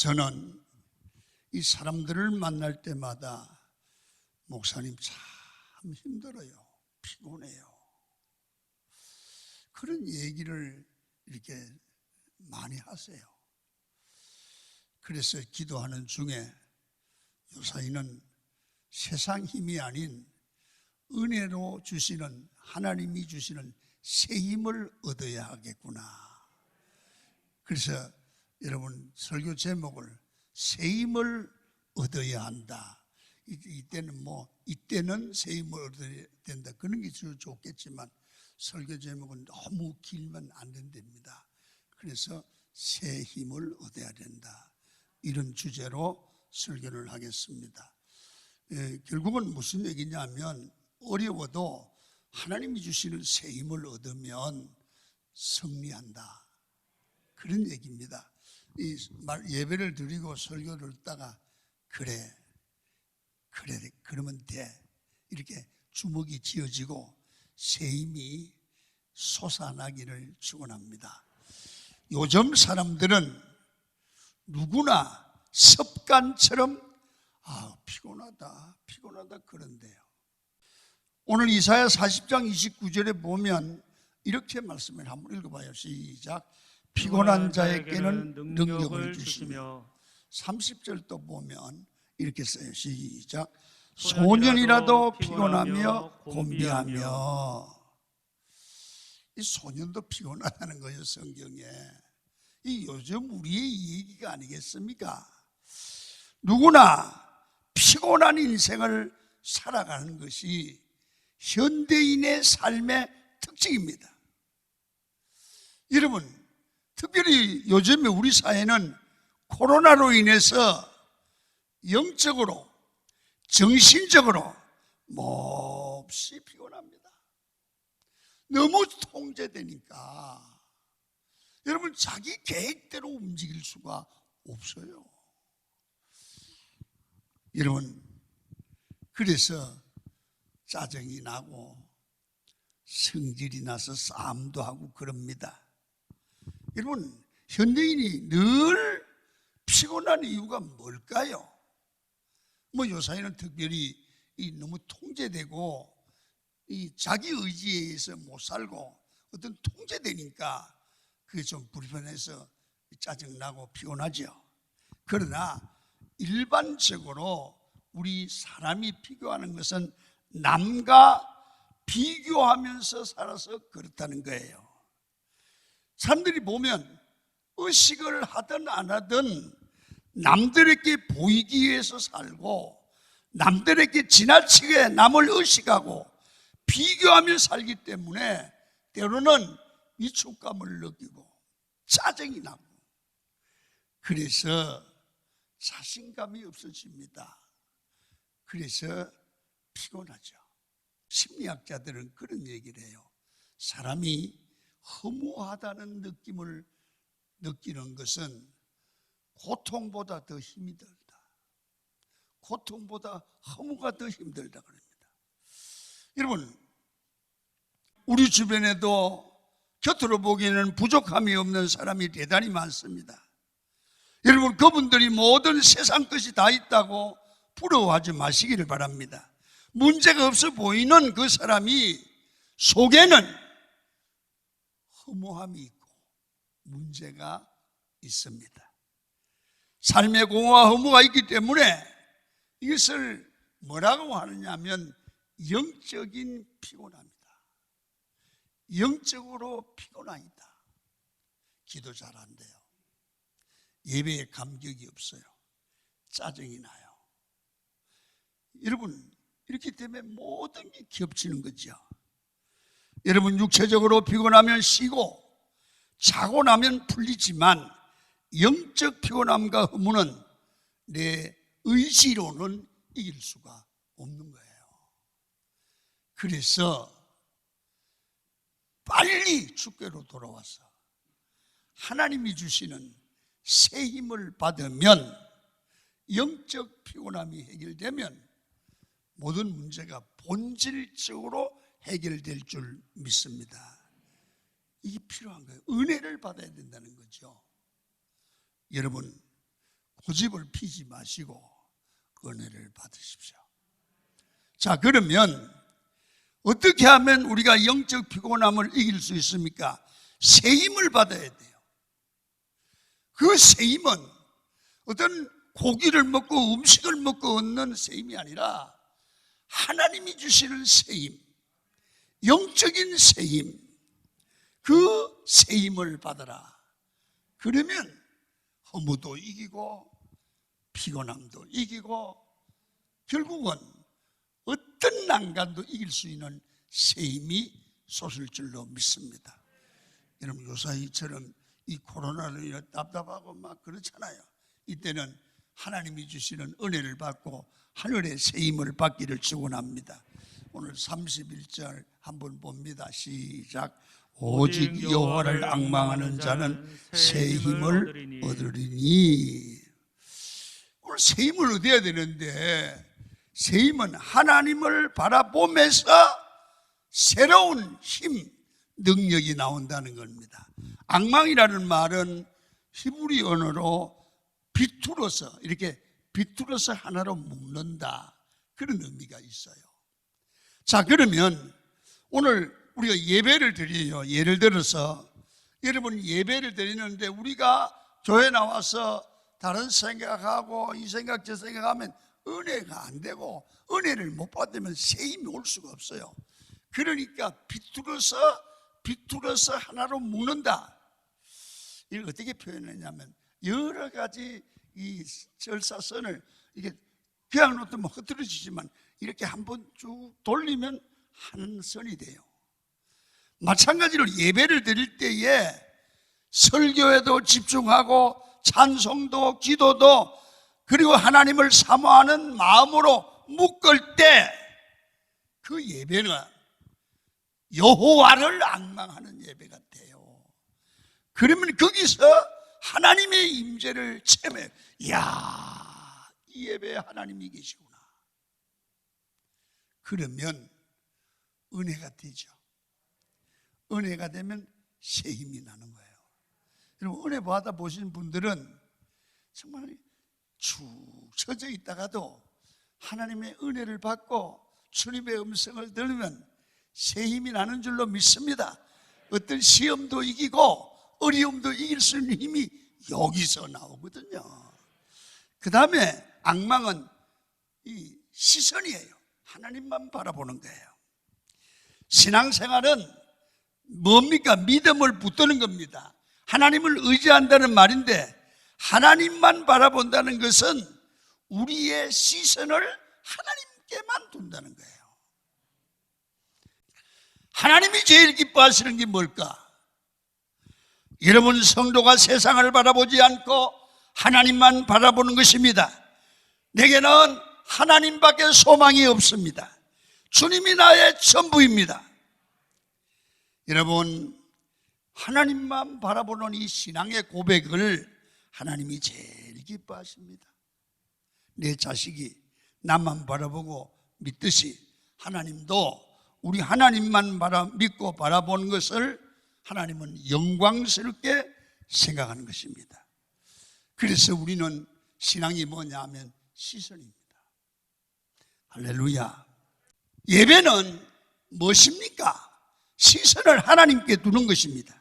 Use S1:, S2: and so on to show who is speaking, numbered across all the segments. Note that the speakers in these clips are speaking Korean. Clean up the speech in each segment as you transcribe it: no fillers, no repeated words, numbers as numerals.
S1: 저는 이 사람들을 만날 때마다 목사님 참 힘들어요, 피곤해요, 그런 얘기를 이렇게 많이 하세요. 그래서 기도하는 중에 요사이는 세상 힘이 아닌 은혜로 주시는, 하나님이 주시는 새 힘을 얻어야 하겠구나. 그래서 여러분, 설교 제목을 새 힘을 얻어야 한다. 이때는 새 힘을 얻어야 된다, 그런 게 좋겠지만 설교 제목은 너무 길면 안 된답니다. 그래서 새 힘을 얻어야 된다, 이런 주제로 설교를 하겠습니다. 결국은 무슨 얘기냐면, 어려워도 하나님이 주시는 새 힘을 얻으면 승리한다, 그런 얘기입니다. 예배를 드리고 설교를 듣다가 그래 그러면 돼, 이렇게 주먹이 쥐어지고 새 힘이 솟아나기를 축원합니다. 요즘 사람들은 누구나 습관처럼 피곤하다 그런데요. 오늘 이사야 40장 29절에 보면 이렇게 말씀을 한번 읽어봐요. 시작. 피곤한 자에게는 능력을 주시며. 30절도 보면 이렇게 써요. 시작. 소년이라도 피곤하며 곤비하며. 이 소년도 피곤하다는 거예요, 성경에. 이 요즘 우리의 얘기가 아니겠습니까? 누구나 피곤한 인생을 살아가는 것이 현대인의 삶의 특징입니다. 여러분, 특별히 요즘에 우리 사회는 코로나로 인해서 영적으로, 정신적으로 몹시 피곤합니다. 너무 통제되니까 여러분, 자기 계획대로 움직일 수가 없어요. 여러분, 그래서 짜증이 나고 성질이 나서 싸움도 하고 그럽니다. 여러분, 현대인이 늘 피곤한 이유가 뭘까요? 요사이는 특별히 너무 통제되고 자기 의지에 의해서 못 살고 어떤 통제되니까 그게 좀 불편해서 짜증나고 피곤하죠. 그러나 일반적으로 우리 사람이 비교하는 것은 남과 비교하면서 살아서 그렇다는 거예요. 사람들이 보면 의식을 하든 안 하든 남들에게 보이기 위해서 살고, 남들에게 지나치게 남을 의식하고 비교하며 살기 때문에 때로는 위축감을 느끼고 짜증이 나고, 그래서 자신감이 없어집니다. 그래서 피곤하죠. 심리학자들은 그런 얘기를 해요. 사람이 허무하다는 느낌을 느끼는 것은 고통보다 더 힘이 들다, 고통보다 허무가 더 힘들다 그럽니다. 여러분, 우리 주변에도 곁으로 보기에는 부족함이 없는 사람이 대단히 많습니다. 여러분, 그분들이 모든 세상 것이 다 있다고 부러워하지 마시기를 바랍니다. 문제가 없어 보이는 그 사람이 속에는 허무함이 있고 문제가 있습니다. 삶의 공허와 허무가 있기 때문에 이것을 뭐라고 하느냐 하면 영적인 피곤함이다, 영적으로 피곤하다. 기도 잘 안 돼요, 예배에 감격이 없어요, 짜증이 나요. 여러분, 이렇기 때문에 모든 게 겹치는 거죠. 여러분, 육체적으로 피곤하면 쉬고 자고 나면 풀리지만 영적 피곤함과 허무는 내 의지로는 이길 수가 없는 거예요. 그래서 빨리 주께로 돌아와서 하나님이 주시는 새 힘을 받으면, 영적 피곤함이 해결되면 모든 문제가 본질적으로 해결될 줄 믿습니다. 이게 필요한 거예요. 은혜를 받아야 된다는 거죠. 여러분, 고집을 피지 마시고 은혜를 받으십시오. 자, 그러면 어떻게 하면 우리가 영적 피곤함을 이길 수 있습니까? 새 힘을 받아야 돼요. 그 새 힘은 어떤 고기를 먹고 음식을 먹고 얻는 새 힘이 아니라 하나님이 주시는 새 힘, 영적인 새 힘, 그 새 힘을 받아라. 그러면 허무도 이기고 피곤함도 이기고 결국은 어떤 난간도 이길 수 있는 새 힘이 솟을 줄로 믿습니다. 여러분, 요사이처럼 이 코로나로 인해 답답하고 막 그렇잖아요. 이때는 하나님이 주시는 은혜를 받고 하늘의 새 힘을 받기를 축원합니다. 오늘 31절 한번 봅니다. 시작. 오직 여호와를 앙망하는 자는 새 힘을 얻으리니. 오늘 새 힘을 얻어야 되는데, 새 힘은 하나님을 바라보면서 새로운 힘, 능력이 나온다는 겁니다. 앙망이라는 말은 히브리 언어로 비틀어서, 이렇게 비틀어서 하나로 묶는다, 그런 의미가 있어요. 자, 그러면 오늘 우리가 예배를 드려요. 예를 들어서 여러분 예배를 드리는데 우리가 교회 나와서 다른 생각하고 이 생각 저 생각하면 은혜가 안 되고 은혜를 못 받으면 새 힘이 올 수가 없어요. 그러니까 비틀어서 하나로 묶는다. 이걸 어떻게 표현했냐면 여러 가지 이 절사선을 이게 그냥 놓으면 흐트러지지만 이렇게 한번 쭉 돌리면 한 선이 돼요. 마찬가지로 예배를 드릴 때에 설교에도 집중하고 찬송도 기도도 그리고 하나님을 사모하는 마음으로 묶을 때 그 예배는 여호와를 앙망하는 예배가 돼요. 그러면 거기서 하나님의 임재를 체험해요. 이야, 이 예배에 하나님이 계시구나. 그러면 은혜가 되죠. 은혜가 되면 새 힘이 나는 거예요. 여러분, 은혜 받아 보신 분들은 정말 축 처져 있다가도 하나님의 은혜를 받고 주님의 음성을 들으면 새 힘이 나는 줄로 믿습니다. 어떤 시험도 이기고 어려움도 이길 수 있는 힘이 여기서 나오거든요. 그 다음에 앙망은 이 시선이에요. 하나님만 바라보는 거예요. 신앙생활은 뭡니까? 믿음을 붙드는 겁니다. 하나님을 의지한다는 말인데 하나님만 바라본다는 것은 우리의 시선을 하나님께만 둔다는 거예요. 하나님이 제일 기뻐하시는 게 뭘까? 여러분 성도가 세상을 바라보지 않고 하나님만 바라보는 것입니다. 내게는 하나님밖에 소망이 없습니다. 주님이 나의 전부입니다. 여러분, 하나님만 바라보는 이 신앙의 고백을 하나님이 제일 기뻐하십니다. 내 자식이 나만 바라보고 믿듯이 하나님도 우리 하나님만 믿고 바라보는 것을 하나님은 영광스럽게 생각하는 것입니다. 그래서 우리는 신앙이 뭐냐 하면 시선입니다. 할렐루야. 예배는 무엇입니까? 시선을 하나님께 두는 것입니다.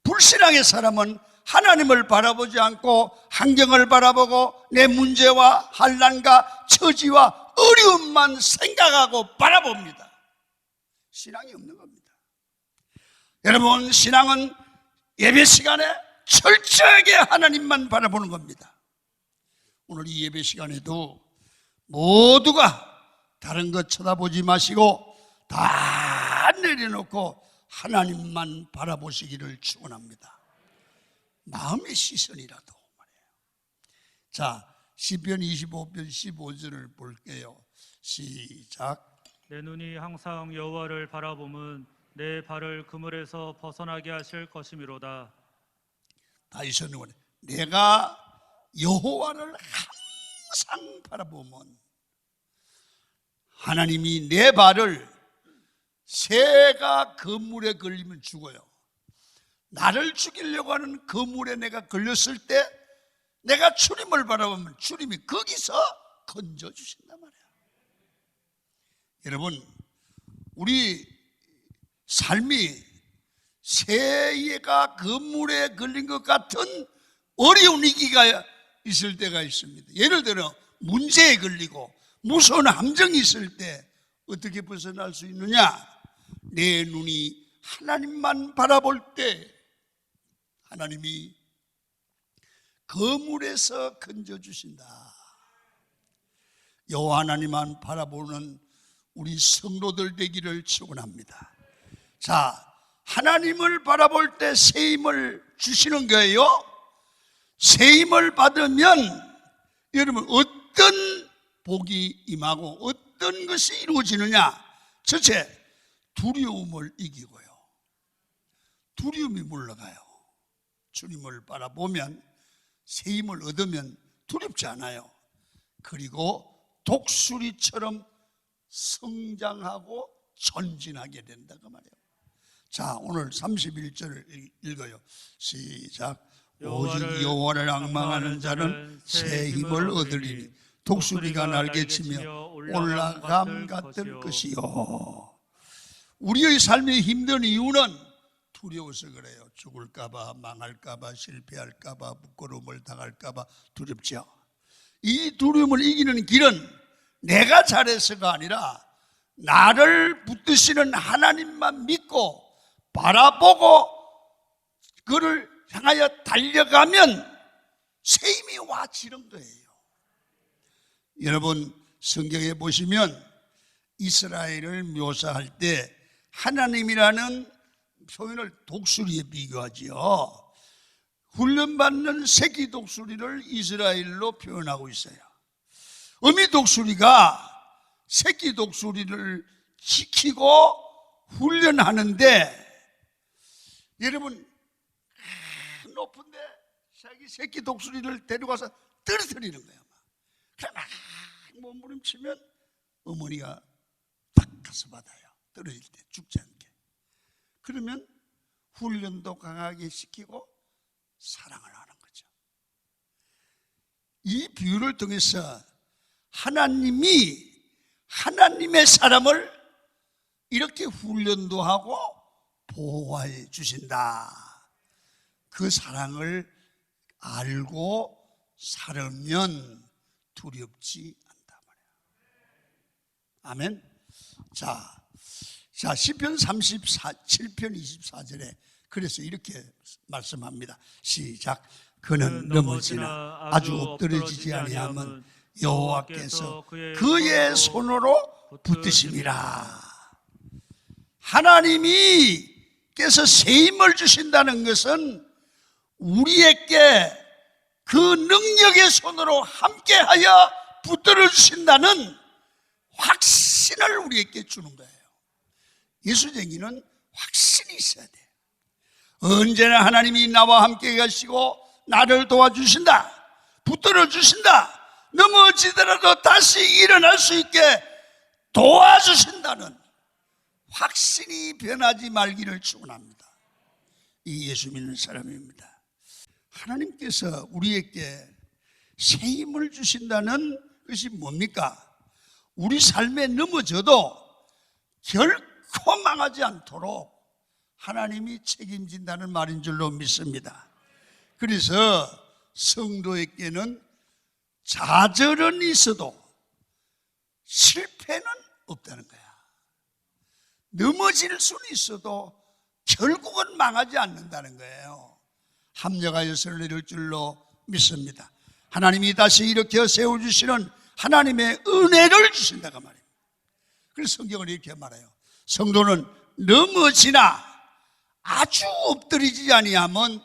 S1: 불신앙의 사람은 하나님을 바라보지 않고 환경을 바라보고 내 문제와 환난과 처지와 어려움만 생각하고 바라봅니다. 신앙이 없는 겁니다. 여러분, 신앙은 예배 시간에 철저하게 하나님만 바라보는 겁니다. 오늘 이 예배 시간에도 모두가 다른 것 쳐다보지 마시고 다 내려놓고 하나님만 바라보시기를 축원합니다. 마음의 시선이라도 말이에요. 자, 시편 25편 15절을 볼게요. 시작.
S2: 내 눈이 항상 여호와를 바라보면 내 발을 그물에서 벗어나게 하실 것이미로다.
S1: 다시 선언해. 내가 여호와를 항상 바라보면 하나님이 내 발을, 새가 그물에 걸리면 죽어요. 나를 죽이려고 하는 그물에 내가 걸렸을 때 내가 주님을 바라보면 주님이 거기서 건져주신단 말이야. 여러분, 우리 삶이 새가 그물에 걸린 것 같은 어려운 위기가 있을 때가 있습니다. 예를 들어 문제에 걸리고 무서운 함정이 있을 때 어떻게 벗어날 수 있느냐? 내 눈이 하나님만 바라볼 때 하나님이 그물에서 건져주신다. 여호와 하나님만 바라보는 우리 성도들 되기를 축원합니다. 자, 하나님을 바라볼 때 새 힘을 주시는 거예요. 새 힘을 받으면 여러분 어떤 복이 임하고 어떤 것이 이루어지느냐? 첫째, 두려움을 이기고요. 두려움이 물러가요. 주님을 바라보면 새 힘을 얻으면 두렵지 않아요. 그리고 독수리처럼 성장하고 전진하게 된다 그 말이에요. 자, 오늘 31절을 읽어요. 시작. 오직 여호와를 앙망하는 자는 새 힘을 얻으리니 독수리가 날개치며 올라감 같을 것이요. 우리의 삶이 힘든 이유는 두려워서 그래요. 죽을까봐, 망할까봐, 실패할까봐, 부끄러움을 당할까봐 두렵죠. 이 두려움을 이기는 길은 내가 잘해서가 아니라 나를 붙드시는 하나님만 믿고 바라보고 그를 향하여 달려가면 새 힘이 와지는 거예요. 여러분, 성경에 보시면 이스라엘을 묘사할 때 하나님이라는 표현을 독수리에 비교하지요. 훈련받는 새끼 독수리를 이스라엘로 표현하고 있어요. 어미 독수리가 새끼 독수리를 지키고 훈련하는데 여러분 높은데 자기 새끼 독수리를 데려가서 떨어뜨리는 거예요. 그래 막 몸부림치면 어머니가 딱 가서 받아요. 떨어질 때 죽지 않게. 그러면 훈련도 강하게 시키고 사랑을 하는 거죠. 이 비유를 통해서 하나님이 하나님의 사람을 이렇게 훈련도 하고 보호해 주신다. 그 사랑을 알고 살면 두렵지 않다 말이야. 아멘. 자, 시편 37편 24절에 그래서 이렇게 말씀합니다. 시작. 그는 넘어지나 아주 엎드러지지 아니하면 여호와께서 그의 손으로 붙드심이라. 하나님이께서 새 힘을 주신다는 것은 우리에게 그 능력의 손으로 함께하여 붙들어 주신다는 확신을 우리에게 주는 거예요. 예수쟁이는 확신이 있어야 돼요. 언제나 하나님이 나와 함께 가시고 나를 도와주신다, 붙들어 주신다, 넘어지더라도 다시 일어날 수 있게 도와주신다는 확신이 변하지 말기를 축원합니다. 이 예수 믿는 사람입니다. 하나님께서 우리에게 새 힘을 주신다는 것이 뭡니까? 우리 삶에 넘어져도 결코 망하지 않도록 하나님이 책임진다는 말인 줄로 믿습니다. 그래서 성도에게는 좌절은 있어도 실패는 없다는 거야. 넘어질 수는 있어도 결국은 망하지 않는다는 거예요. 합력하여서 내릴 줄로 믿습니다. 하나님이 다시 일으켜 세워주시는 하나님의 은혜를 주신다고 말입니다. 그래서 성경은 이렇게 말해요. 성도는 넘어지나 아주 엎드리지 아니하면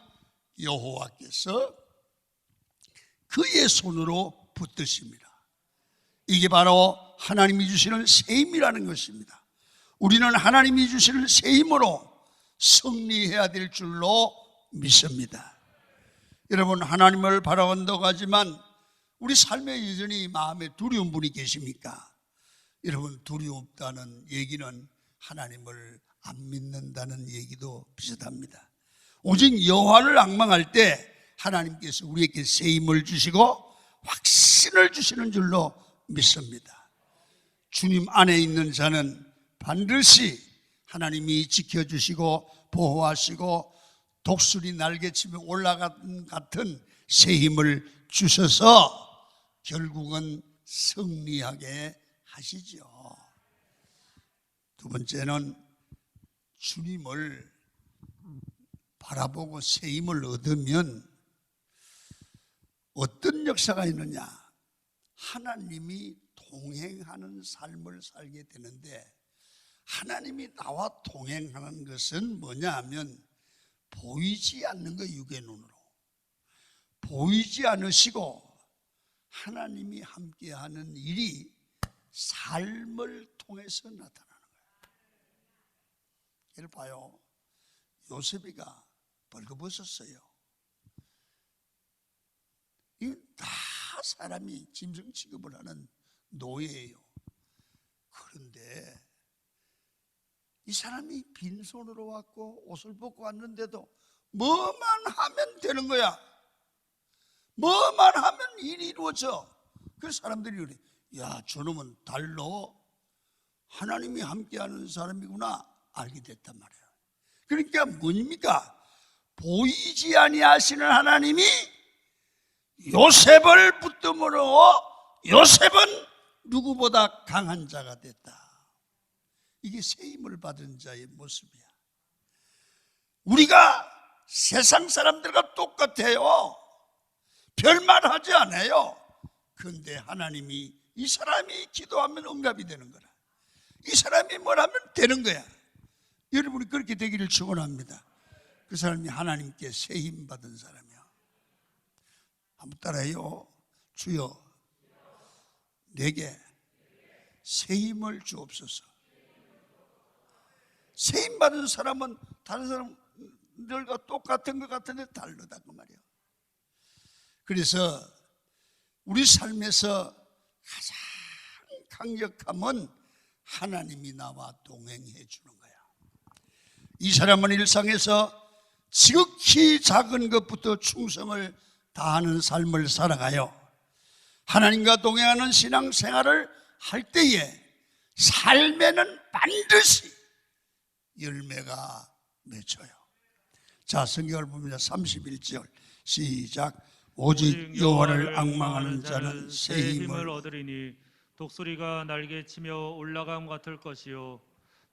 S1: 여호와께서 그의 손으로 붙드십니다. 이게 바로 하나님이 주시는 새 힘이라는 것입니다. 우리는 하나님이 주시는 새 힘으로 승리해야 될 줄로 믿습니다. 여러분, 하나님을 바라본다고 하지만 우리 삶에 여전히 마음에 두려운 분이 계십니까? 여러분, 두렵다는 얘기는 하나님을 안 믿는다는 얘기도 비슷합니다. 오직 여호와를 앙망할 때 하나님께서 우리에게 새 힘을 주시고 확신을 주시는 줄로 믿습니다. 주님 안에 있는 자는 반드시 하나님이 지켜주시고 보호하시고 독수리 날개치며 올라간 같은 새 힘을 주셔서 결국은 승리하게 하시죠. 두 번째는 주님을 바라보고 새 힘을 얻으면 어떤 역사가 있느냐? 하나님이 동행하는 삶을 살게 되는데, 하나님이 나와 동행하는 것은 뭐냐 하면 보이지 않는 거, 육의 눈으로 보이지 않으시고 하나님이 함께하는 일이 삶을 통해서 나타나는 거예요. 예를 봐요. 요셉이가 벌거벗었어요. 이 다 사람이 짐승 취급을 하는 노예예요. 그런데 이 사람이 빈손으로 왔고 옷을 벗고 왔는데도 뭐만 하면 되는 거야. 뭐만 하면 일이 이루어져. 그래서 사람들이 그래, 야, 저놈은 달로 하나님이 함께하는 사람이구나 알게 됐단 말이에요. 그러니까 뭡니까? 보이지 아니하시는 하나님이 요셉을 붙들므로 요셉은 누구보다 강한 자가 됐다. 이게 새 힘을 받은 자의 모습이야. 우리가 세상 사람들과 똑같아요. 별말 하지 않아요. 그런데 하나님이 이 사람이 기도하면 응답이 되는 거라. 이 사람이 뭘 하면 되는 거야. 여러분이 그렇게 되기를 축원합니다. 그 사람이 하나님께 새 힘 받은 사람이야. 한번 따라해요. 주여, 내게 새 힘을 주옵소서. 새 힘 받은 사람은 다른 사람들과 똑같은 것 같은데 다르다 그 말이에요. 그래서 우리 삶에서 가장 강력함은 하나님이 나와 동행해 주는 거야. 이 사람은 일상에서 지극히 작은 것부터 충성을 다하는 삶을 살아가요. 하나님과 동행하는 신앙생활을 할 때에 삶에는 반드시 열매가 맺혀요. 자, 성경을 봅니다. 31절 시작. 오직 여호와를 앙망하는 자는 새 힘을
S2: 얻으리니 독수리가 날개치며 올라감 같을 것이요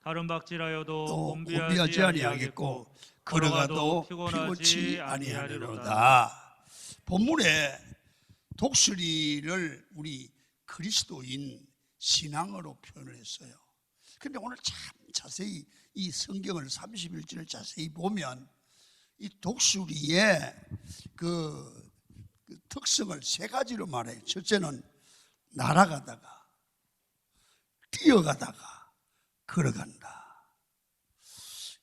S2: 다른 박질하여도
S1: 또
S2: 곤비하지
S1: 곤비하지
S2: 아니하겠고
S1: 아니하겠고 걸어가도 피곤치 아니하리로다. 본문에 독수리를 우리 그리스도인 신앙으로 표현을 했어요. 그런데 오늘 참 자세히 이 성경을 31절을 자세히 보면 이 독수리의 그 특성을 세 가지로 말해요. 첫째는 날아가다가 뛰어가다가 걸어간다.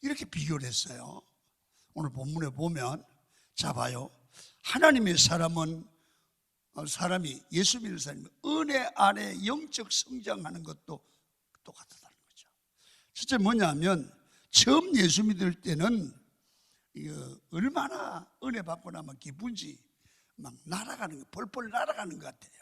S1: 이렇게 비교를 했어요. 오늘 본문에 보면 자 봐요. 하나님의 사람이 예수 믿는 사람이 은혜 안에 영적 성장하는 것도 똑같다는 거죠. 첫째 뭐냐면 처음 예수 믿을 때는 얼마나 은혜 받고 나면 기쁜지 막 날아가는 거, 펄펄 날아가는 것 같아요.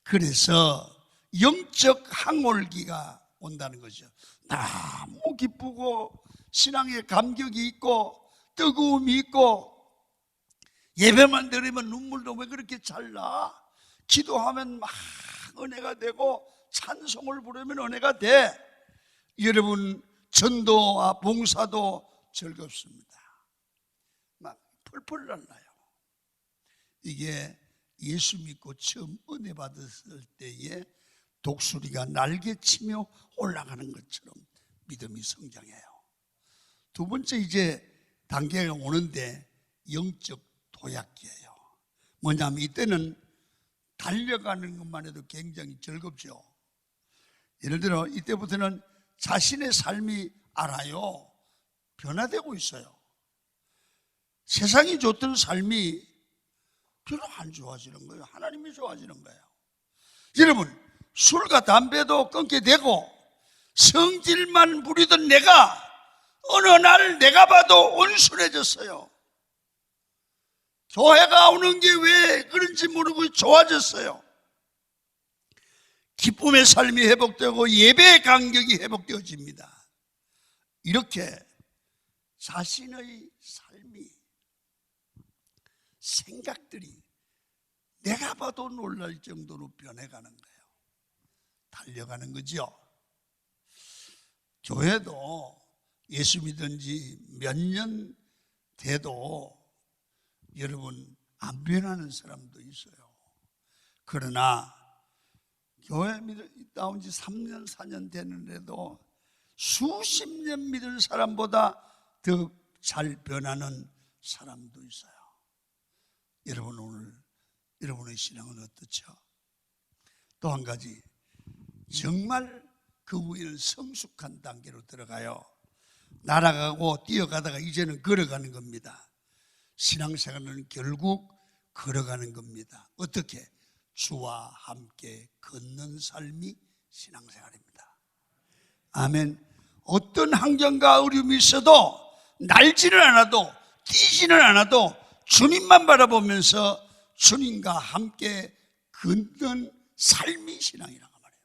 S1: 그래서 영적 항올기가 온다는 거죠. 너무 기쁘고 신앙에 감격이 있고 뜨거움이 있고 예배만 드리면 눈물도 왜 그렇게 잘 나? 기도하면 막 은혜가 되고 찬송을 부르면 은혜가 돼. 여러분 전도와 봉사도 즐겁습니다. 막 펄펄 날라요. 이게 예수 믿고 처음 은혜 받았을 때에 독수리가 날개치며 올라가는 것처럼 믿음이 성장해요. 두 번째 이제 단계가 오는데 영적 도약기예요. 뭐냐면 이때는 달려가는 것만 해도 굉장히 즐겁죠. 예를 들어 이때부터는 자신의 삶이 알아요. 변화되고 있어요. 세상이 줬던 삶이 별로 안 좋아지는 거예요. 하나님이 좋아지는 거예요. 여러분 술과 담배도 끊게 되고 성질만 부리던 내가 어느 날 내가 봐도 온순해졌어요. 교회가 오는 게 왜 그런지 모르고 좋아졌어요. 기쁨의 삶이 회복되고 예배의 간격이 회복되어집니다. 이렇게 자신의 삶이, 생각들이 내가 봐도 놀랄 정도로 변해가는 거예요. 달려가는 거죠. 교회도 예수 믿은 지 몇 년 돼도 여러분 안 변하는 사람도 있어요. 그러나 교회 나온 지 3년 4년 되는데도 수십 년 믿은 사람보다 더 잘 변하는 사람도 있어요. 여러분 오늘 여러분의 신앙은 어떻죠? 또 한 가지, 정말 그 후에는 성숙한 단계로 들어가요. 날아가고 뛰어가다가 이제는 걸어가는 겁니다. 신앙생활은 결국 걸어가는 겁니다. 어떻게? 주와 함께 걷는 삶이 신앙생활입니다. 아멘. 어떤 환경과 어려움이 있어도 날지는 않아도 뛰지는 않아도 주님만 바라보면서 주님과 함께 걷는 삶이 신앙이라고 말해요.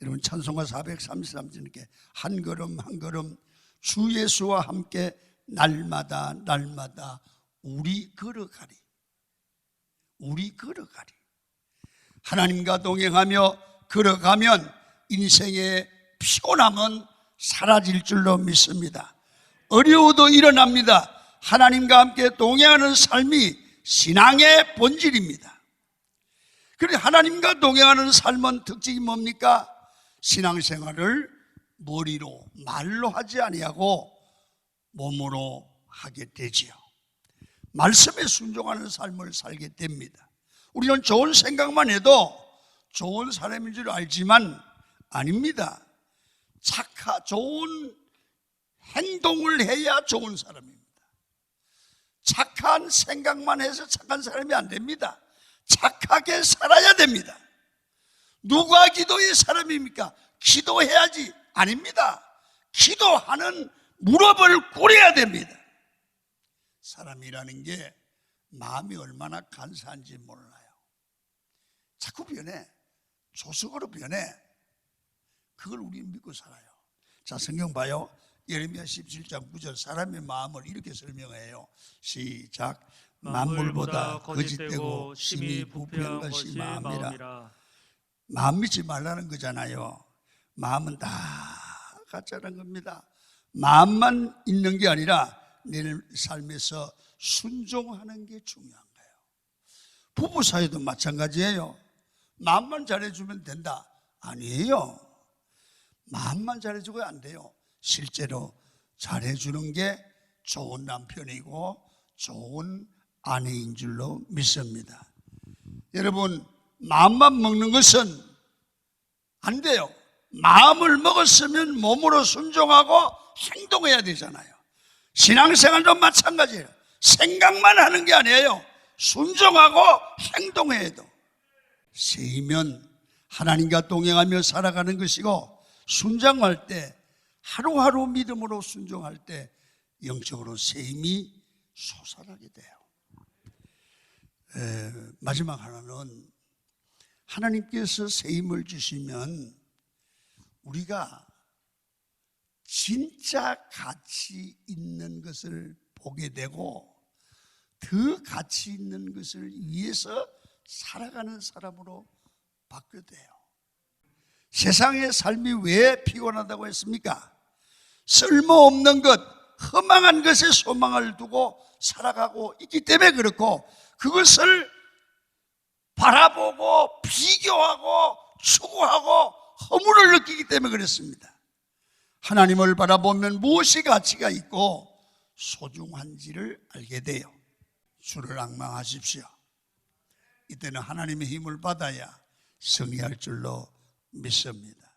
S1: 여러분 찬송가 433절 이렇게 한 걸음 한 걸음 주 예수와 함께 날마다 날마다 우리 걸어가리. 우리 걸어가리. 하나님과 동행하며 걸어가면 인생의 피곤함은 사라질 줄로 믿습니다. 어려워도 일어납니다. 하나님과 함께 동행하는 삶이 신앙의 본질입니다. 그런데 하나님과 동행하는 삶은 특징이 뭡니까? 신앙생활을 머리로 말로 하지 아니하고 몸으로 하게 되지요. 말씀에 순종하는 삶을 살게 됩니다. 우리는 좋은 생각만 해도 좋은 사람인 줄 알지만 아닙니다. 좋은 행동을 해야 좋은 사람입니다. 착한 생각만 해서 착한 사람이 안 됩니다. 착하게 살아야 됩니다. 누가 기도의 사람입니까? 기도해야지. 아닙니다. 기도하는 무릎을 꿇어야 됩니다. 사람이라는 게 마음이 얼마나 간사한지 몰라요. 자꾸 변해. 조석으로 변해. 그걸 우리는 믿고 살아요. 자, 성경 봐요. 예레미야 17장 9절 사람의 마음을 이렇게 설명해요. 시작. 만물보다 거짓되고 심히 부패한 것이 마음이라. 마음 믿지 말라는 거잖아요. 마음은 다 가짜라는 겁니다. 마음만 있는 게 아니라 내 삶에서 순종하는 게 중요한 거예요. 부부 사이도 마찬가지예요. 마음만 잘해주면 된다. 아니에요. 마음만 잘해주고 안 돼요. 실제로 잘해주는 게 좋은 남편이고 좋은 아내인 줄로 믿습니다. 여러분, 마음만 먹는 것은 안 돼요. 마음을 먹었으면 몸으로 순종하고 행동해야 되잖아요. 신앙생활도 마찬가지예요. 생각만 하는 게 아니에요. 순종하고 행동해야 돼요. 세이면 하나님과 동행하며 살아가는 것이고, 순종할 때 하루하루 믿음으로 순종할 때 영적으로 세임이 솟아나게 돼요. 마지막 하나는 하나님께서 세임을 주시면 우리가 진짜 가치 있는 것을 보게 되고 더 가치 있는 것을 위해서 살아가는 사람으로 바뀌게 돼요. 세상의 삶이 왜 피곤하다고 했습니까? 쓸모없는 것, 허망한 것에 소망을 두고 살아가고 있기 때문에 그렇고, 그것을 바라보고 비교하고 추구하고 허물을 느끼기 때문에 그렇습니다. 하나님을 바라보면 무엇이 가치가 있고 소중한지를 알게 돼요. 주를 앙망하십시오. 이때는 하나님의 힘을 받아야 승리할 줄로 믿습니다.